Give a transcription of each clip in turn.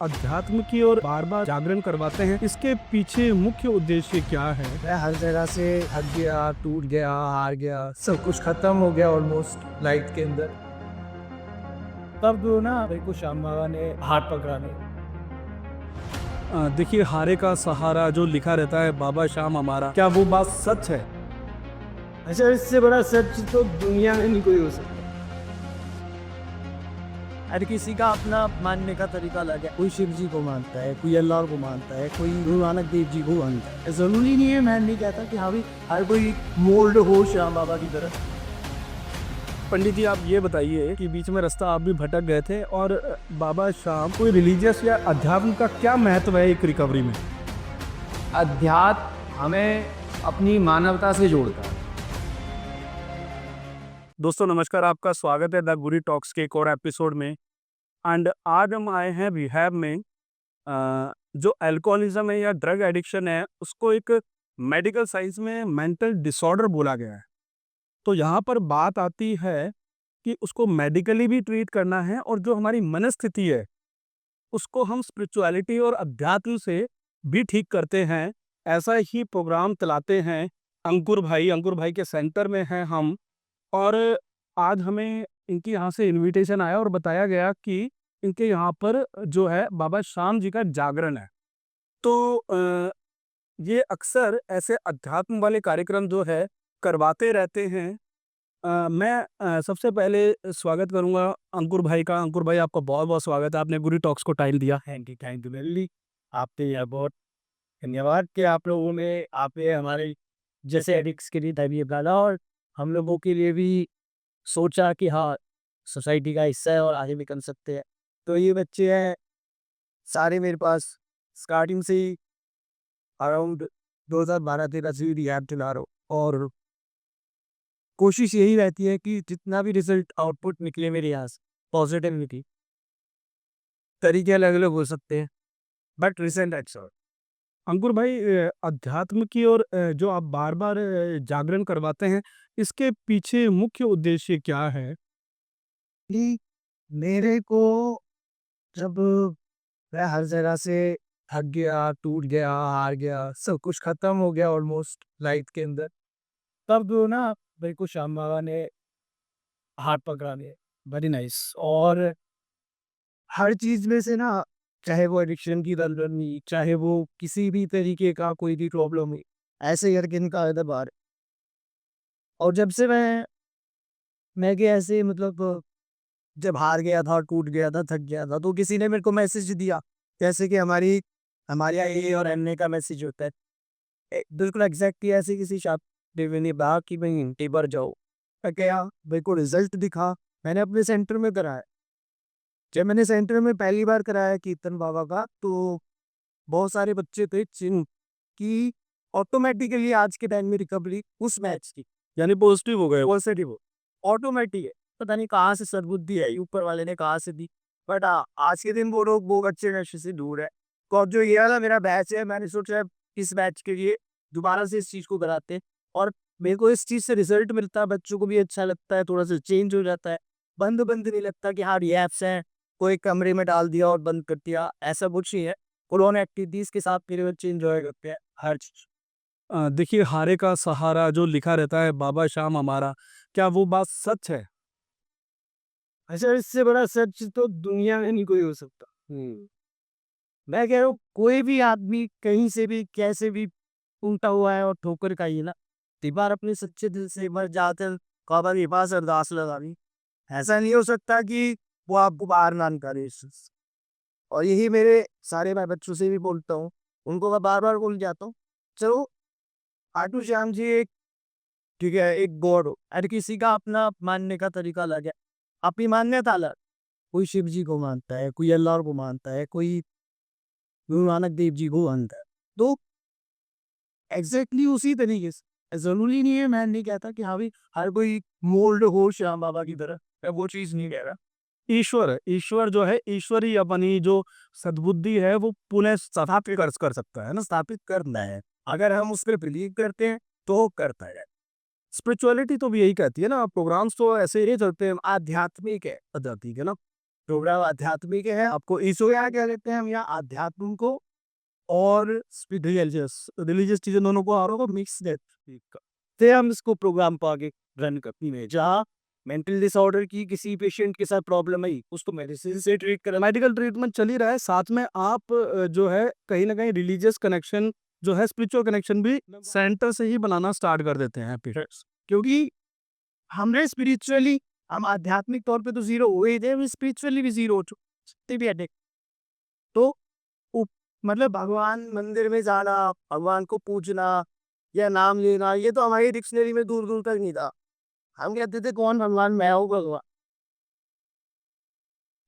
अध्यात्म की ओर बार बार जागरण करवाते हैं, इसके पीछे मुख्य उद्देश्य क्या है? मैं हर जगह से थक गया, टूट गया, हार गया, सब कुछ खत्म हो गया ऑलमोस्ट लाइफ के अंदर। तब जो ना मेरे को श्याम बाबा ने हाथ पकड़ा नहीं। देखिए, हारे का सहारा जो लिखा रहता है बाबा श्याम हमारा, क्या वो बात सच है? अच्छा, इससे बड़ा सच तो दुनिया में नहीं कोई हो सकता। हर किसी का अपना मानने का तरीका अलग है। कोई शिव जी को मानता है, कोई अल्लाह को मानता है, कोई गुरु नानक देव जी को मानता है। जरूरी नहीं है, मैं नहीं कहता कि हाँ भाई हर कोई मोल्ड हो श्याम बाबा की तरह। पंडित जी, आप ये बताइए कि बीच में रास्ता आप भी भटक गए थे, और बाबा श्याम कोई रिलीजियस या अध्यात्म का क्या महत्व है एक रिकवरी में? अध्यात्म हमें अपनी मानवता से जोड़ता है। दोस्तों नमस्कार, आपका स्वागत है द गुरी टॉक्स के एक और एपिसोड में। एंड आज हम आए हैं रिहैब में। जो अल्कोहलिज्म है या ड्रग एडिक्शन है, उसको एक मेडिकल साइंस में मेंटल डिसऑर्डर बोला गया है। तो यहाँ पर बात आती है कि उसको मेडिकली भी ट्रीट करना है, और जो हमारी मनस्थिति है उसको हम स्पिरिचुअलिटी और अध्यात्म से भी ठीक करते हैं। ऐसा ही प्रोग्राम चलाते हैं अंकुर भाई के सेंटर में हैं हम। और आज हमें इनके यहाँ से इनविटेशन आया और बताया गया कि इनके यहाँ पर जो है बाबा श्याम जी का जागरण है। तो ये अक्सर ऐसे अध्यात्म वाले कार्यक्रम जो है करवाते रहते हैं। मैं सबसे पहले स्वागत करूंगा अंकुर भाई का। अंकुर भाई, आपका बहुत बहुत स्वागत है, आपने गुरी टॉक्स को टाइम दिया। Thank you very. आपके यह बहुत धन्यवाद कि आप लोगों ने आपने हमारे जैसे एडिक्ट्स के लिए तरबियत डाला और हम लोगों के लिए भी सोचा कि हाँ, सोसाइटी का हिस्सा है और आगे भी कर सकते हैं। तो ये बच्चे हैं सारे मेरे पास स्टार्टिंग से ही अराउंड 2012-13 से रिहैब चला रहा हूँ, और कोशिश यही रहती है कि जितना भी रिजल्ट आउटपुट निकले मेरे यहाँ से पॉजिटिव निकले। तरीके अलग अलग हो सकते हैं बट रिजल्ट अच्छा। अंकुर भाई, अध्यात्म की ओर जो आप बार बार जागरण करवाते हैं, इसके पीछे मुख्य उद्देश्य क्या है? कि मेरे को जब मैं हर जगह से थक गया, टूट गया, हार गया, सब कुछ खत्म हो गया ऑलमोस्ट लाइफ के अंदर, तब जो ना मेरे को श्याम बाबा ने हाथ पकड़ा लिया। Very nice. और हर चीज में से ना, चाहे वो एडिक्शन की दलदल हुई, चाहे वो किसी भी तरीके का कोई भी प्रॉब्लम हुई, ऐसे करके इनका इधर बाहर। और जब से मैं कि ऐसे मतलब जब हार गया था, टूट गया था, थक गया था, तो किसी ने मेरे को मैसेज दिया, जैसे कि हमारे यहाँ ए और एम ए का मैसेज होता है। बिल्कुल एग्जैक्टली ऐसे किसी छात्र ने कहा कि भाई इंटी पर जाओ। मैं गया, मेरे को रिजल्ट दिखा। मैंने अपने सेंटर में कराया। जब मैंने सेंटर में पहली बार कराया कीर्तन बाबा का, तो बहुत सारे बच्चे थे जिन की ऑटोमेटिकली आज के टाइम में रिकवरी उस मैच की यानी पॉजिटिव हो गए? पॉजिटिव ऑटोमेटिक है। पता नहीं कहाँ से सद्बुद्धि है, ऊपर वाले ने कहाँ से दी। बट आज के दिन वो लोग वो बच्चे नशे से दूर है। और जो ये वाला मेरा बैच है, मैंने सोचा है इस बैच के लिए दोबारा से इस चीज़ को कराते हैं। और मेरे को इस चीज़ से रिजल्ट मिलता है, बच्चों को भी अच्छा लगता है, थोड़ा सा चेंज हो जाता है। बंद बंद नहीं लगता कि हाँ ये ऐप्स हैं, कोई कमरे में डाल दिया और बंद कर दिया, ऐसा कुछ नहीं है। उन्होंने एक्टिविटीज़ के साथ मेरे बच्चे इंजॉय करते हैं हर चीज़। देखिए, हारे का सहारा जो लिखा रहता है बाबा श्याम हमारा, क्या वो बात सच है? अच्छा, इससे बड़ा सच तो दुनिया में नहीं कोई हो सकता। मैं कह रहा हूँ कोई भी आदमी कहीं से भी कैसे भी टूटा हुआ है और ठोकर खाई है ना, एक बार अपने सच्चे दिल से मर जाकर काबा के पास अरदास लगा दी। ऐसा नहीं हो सकता कि वो आपको बाहर ना निकाले इस चीज़ से। और यही मेरे सारे मैं बच्चों से भी बोलता हूँ, उनको मैं बार बार बोल जाता हूँ, चलो खाटू श्याम जी एक, ठीक है, एक गॉड हो, हर किसी का अपना मानने का तरीका अलग है, अपनी मान्यता अलग। कोई शिव जी को मानता है, कोई अल्लाह को मानता है, कोई गुरु नानक देव जी को मानता है। तो एग्जैक्टली उसी तरीके से जरूरी नहीं है, मैं नहीं कहता कि हाँ भाई हर कोई मोल्ड हो श्याम बाबा की तरह, मैं वो चीज नहीं कह रहा। ईश्वर जो है, ईश्वर ही अपनी जो सद्बुद्धि है वो पुनः स्थापित कर सकता है ना। स्थापित करना है, अगर हम उस पर बिलीव करते हैं तो करता है। स्पिरिचुअलिटी तो भी यही कहती है ना, प्रोग्राम्स तो ऐसे ही चलते हैं, आध्यात्मिक है, आध्यात्मिक है ना। प्रोग्राम आध्यात्मिक है। आपको ईश्वर यहाँ क्या कहते हैं, हम यहाँ आध्यात्म को और रिलीजियस चीजें दोनों को आरोप को मिक्स से हम इसको प्रोग्राम को आगे रन करती है। जहाँ मेंटल डिसऑर्डर की किसी पेशेंट के साथ प्रॉब्लम आई, उसको मेडिसिन से ट्रीट करें, मेडिकल ट्रीटमेंट चल ही रहा है, साथ में आप जो है कहीं ना कहीं रिलीजियस कनेक्शन जो है, स्पिरिचुअल कनेक्शन भी सेंटर से ही बनाना स्टार्ट कर देते हैं पेशेंट्स। क्योंकि हमने स्पिरिचुअली, हम आध्यात्मिक तौर पे तो जीरो हुए थे, हम स्पिरिचुअली भी जीरो हो चुके भी addict। तो मतलब भगवान मंदिर में जाना, भगवान को पूजना या नाम लेना, ये तो हमारी डिक्शनरी में दूर दूर तक नहीं था। हम कहते थे कौन भगवान, मैं हूँ भगवान।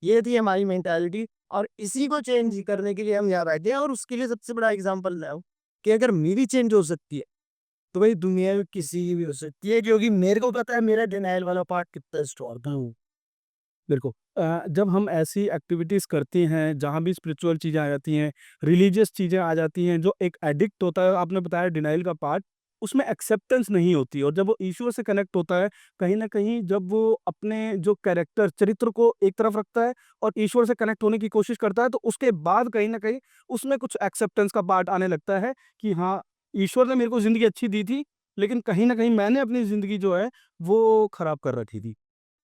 ये थी हमारी मेंटालिटी, और इसी को चेंज करने के लिए हम यहाँ बैठे हैं। और उसके लिए सबसे बड़ा एग्जांपल मैं हूँ कि अगर मेरी चेंज हो सकती है तो भाई दुनिया में किसी की भी हो सकती है, क्योंकि मेरे को पता है मेरा डिनाइल वाला पार्ट कितना स्ट्रॉन्ग था। बिल्कुल। जब हम ऐसी एक्टिविटीज़ करते हैं, जहाँ भी स्पिरिचुअल चीज़ें आ जाती हैं, रिलीजियस चीज़ें आ जाती हैं, जो एक एडिक्ट होता है, आपने बताया डिनाइल का पार्ट, उसमें एक्सेप्टेंस नहीं होती, और जब वो ईश्वर से कनेक्ट होता है, कहीं न कहीं जब वो अपने जो कैरेक्टर, चरित्र को एक तरफ रखता है और ईश्वर से कनेक्ट होने की कोशिश करता है, तो उसके बाद कहीं न कहीं उसमें कुछ एक्सेप्टेंस का पार्ट आने लगता है कि हाँ, ईश्वर ने मेरे को ज़िंदगी अच्छी दी थी, लेकिन कहीं न कहीं मैंने अपनी ज़िंदगी जो है, वो खराब कर रखी थी।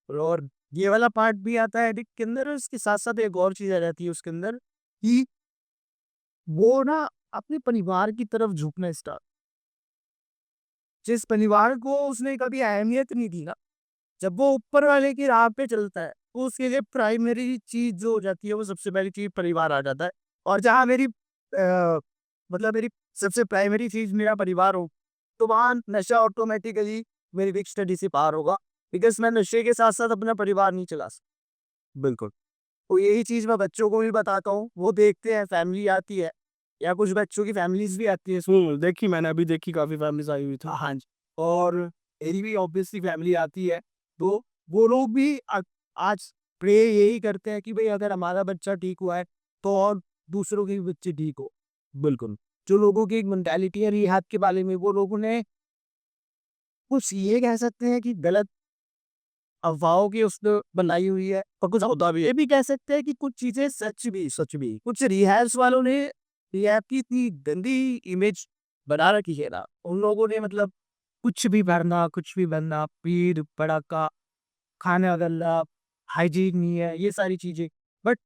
और ये वाला पार्ट भी आता है एडिक्ट के अंदर, और इसके साथ साथ एक और चीज आ जाती है उसके अंदर कि वो ना अपने परिवार की तरफ झुकना स्टार्ट, जिस परिवार को उसने कभी अहमियत नहीं दी ना, जब वो ऊपर वाले की राह पे चलता है तो उसके लिए प्राइमरी चीज जो हो जाती है, वो सबसे पहली चीज परिवार आ जाता है। और जहाँ मेरी मतलब मेरी सबसे प्राइमरी चीज मेरा परिवार हो, तो वहाँ नशा ऑटोमेटिकली मेरी बिग स्टडी से पार होगा, बिकॉज मैं नशे के साथ साथ अपना परिवार नहीं चला सकता। बिल्कुल। तो यही चीज़ मैं बच्चों को भी बताता हूँ, वो देखते हैं, फैमिली आती है या कुछ बच्चों की फैमिलीज़ भी आती है। देखी मैंने अभी देखी, काफ़ी फैमिलीज़ आई हुई थी। हाँ जी, और मेरी भी ऑब्वियसली फैमिली आती है, तो वो लोग भी आज प्रे यही करते हैं कि भई अगर हमारा बच्चा ठीक हुआ है, तो और दूसरों के भी बच्चे ठीक हो। बिल्कुल। जो लोगों की एक मेंटालिटी है रिहैब के बारे में, वो लोगों ने कुछ ये कह सकते हैं कि गलत अफ़वाहों की उसने बनाई हुई है, और कुछ होता भी है। ये भी कह सकते हैं कि कुछ चीज़ें सच भी। कुछ रिहैब्स वालों ने रिहैब की इतनी गंदी इमेज बना रखी है ना, उन लोगों ने मतलब कुछ भी भरना, भीड़-भड़ाका, खाना-गल्ला, हाइजीन नहीं है, ये सारी चीज़ें। बट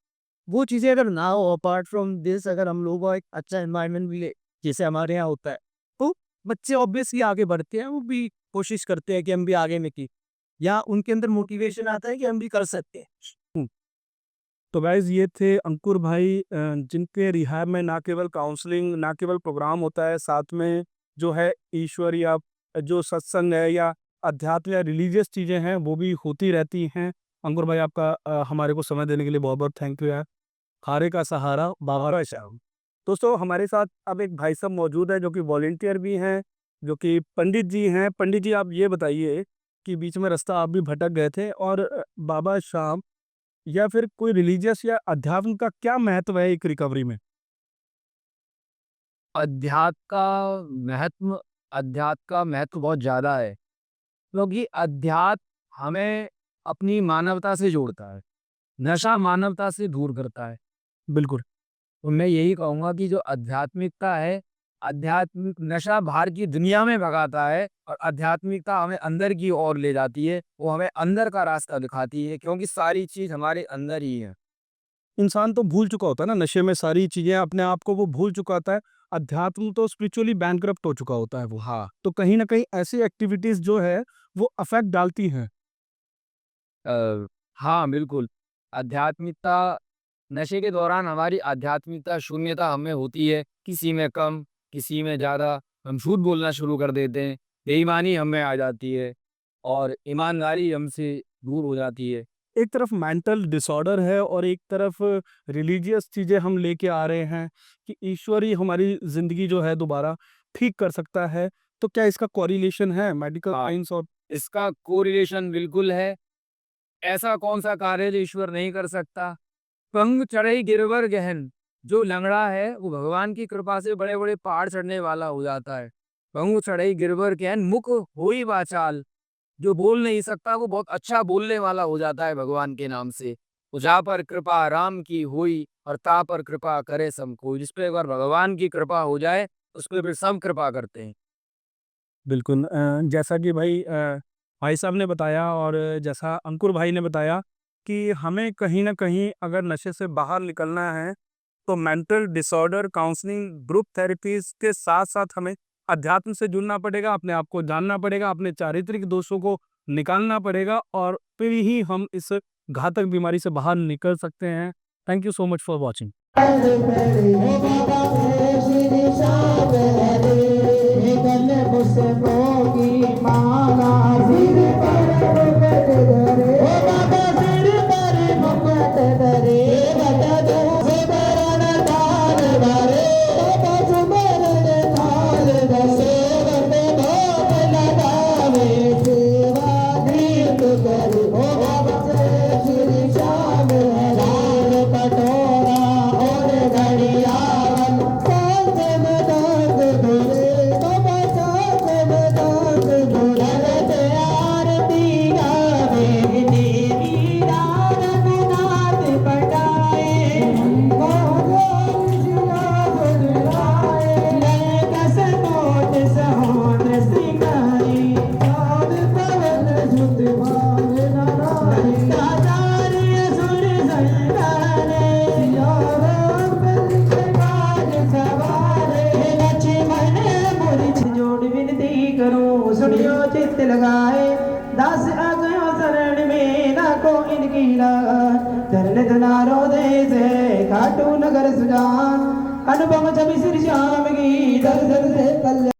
वो चीज़ें अगर ना हो, अपार्ट फ्रॉम दिस, अगर हम लोगों को एक अच्छा एनवायरनमेंट मिले, जैसे हमारे यहाँ होता है, तो बच्चे ऑब्वियसली आगे बढ़ते हैं, वो भी कोशिश करते हैं कि हम भी आगे निकलें, या उनके अंदर मोटिवेशन आता है कि हम भी कर सकते हैं। हुँ। तो गाइज़ ये थे अंकुर भाई, जिनके रिहैब में ना केवल काउंसलिंग, ना केवल प्रोग्राम होता है, साथ में जो है ईश्वर या जो सत्संग है या अध्यात्म या रिलीजियस चीज़ें हैं, वो भी होती रहती हैं। अंकुर भाई, आपका हमारे को समय देने के लिए बहुत-बहुत थैंक यू यार। खारे का सहारा बाबा का श्याम। दोस्तों, हमारे साथ अब एक भाई साहब मौजूद हैं, जो कि वॉलंटियर भी हैं, जो कि पंडित जी हैं। पंडित जी, आप ये बताइए कि बीच में रास्ता आप भी भटक गए थे, और बाबा श्याम या फिर कोई रिलीजियस या अध्यात्म का क्या महत्व है एक रिकवरी में? अध्यात्म का महत्व अध्यात्म का महत्व बहुत ज़्यादा है, क्योंकि अध्यात्म हमें अपनी मानवता से जोड़ता है, नशा मानवता से दूर करता है। बिल्कुल। तो मैं यही कहूँगा कि जो आध्यात्मिकता है, आध्यात्मिक नशा बाहर की दुनिया में भगाता है और आध्यात्मिकता हमें अंदर की ओर ले जाती है, वो हमें अंदर का रास्ता दिखाती है, क्योंकि सारी चीज़ हमारे अंदर ही है। इंसान तो भूल चुका होता है ना, नशे में सारी चीज़ें अपने आप को वो भूल चुका होता है। अध्यात्म तो स्पिरिचुअली बैंकरप्ट हो चुका होता है वो। हाँ। तो कहीं न कहीं ऐसी एक्टिविटीज़ जो है, वो अफ़ेक्ट डालती हैं। हाँ, बिल्कुल। आध्यात्मिकता नशे के दौरान हमारी आध्यात्मिकता शून्यता हमें होती है, किसी में कम, किसी में ज़्यादा। हम झूठ बोलना शुरू कर देते हैं, बेईमानी हमें आ जाती है और ईमानदारी हमसे दूर हो जाती है। एक तरफ मेंटल डिसऑर्डर है और एक तरफ रिलीजियस चीज़ें हम लेके आ रहे हैं कि ईश्वर ही हमारी ज़िंदगी जो है दोबारा ठीक कर सकता है। तो क्या इसका कोरिलेशन है मेडिकल हाँ, साइंस और इसका कोरिलेशन बिल्कुल है। ऐसा कौन-सा कार्य जो ईश्वर नहीं कर सकता? पंग चढ़ई गिरवर गहन, जो लंगड़ा है वो भगवान की कृपा से बड़े-बड़े पहाड़ चढ़ने वाला हो जाता है। पंगु चढ़ई गिरवर गहन, मुख होई वाचाल, जो बोल नहीं सकता वो बहुत अच्छा बोलने वाला हो जाता है भगवान के नाम से। जा पर कृपा राम की हुई और ता पर कृपा करे सम कोई। जिस पे एक बार भगवान की कृपा हो जाए उस पे फिर सब कृपा करते हैं। बिल्कुल जैसा कि भाई साहब ने बताया और जैसा अंकुर भाई ने बताया कि हमें कहीं न कहीं अगर नशे से बाहर निकलना है, तो mental disorder counselling, group therapies के साथ-साथ हमें अध्यात्म से जुड़ना पड़ेगा, अपने आप को जानना पड़ेगा, अपने चारित्रिक दोषों को निकालना पड़ेगा और फिर ही हम इस घातक बीमारी से बाहर निकल सकते हैं। Thank you so much for watching. सुनियो चित्त लगाए दास आ गयो शरण में ना को इनकी लाज धरन धनारो देश है खाटू नगर सुजान अनुपम छवि श्री श्याम की दर्शन से कल्याण।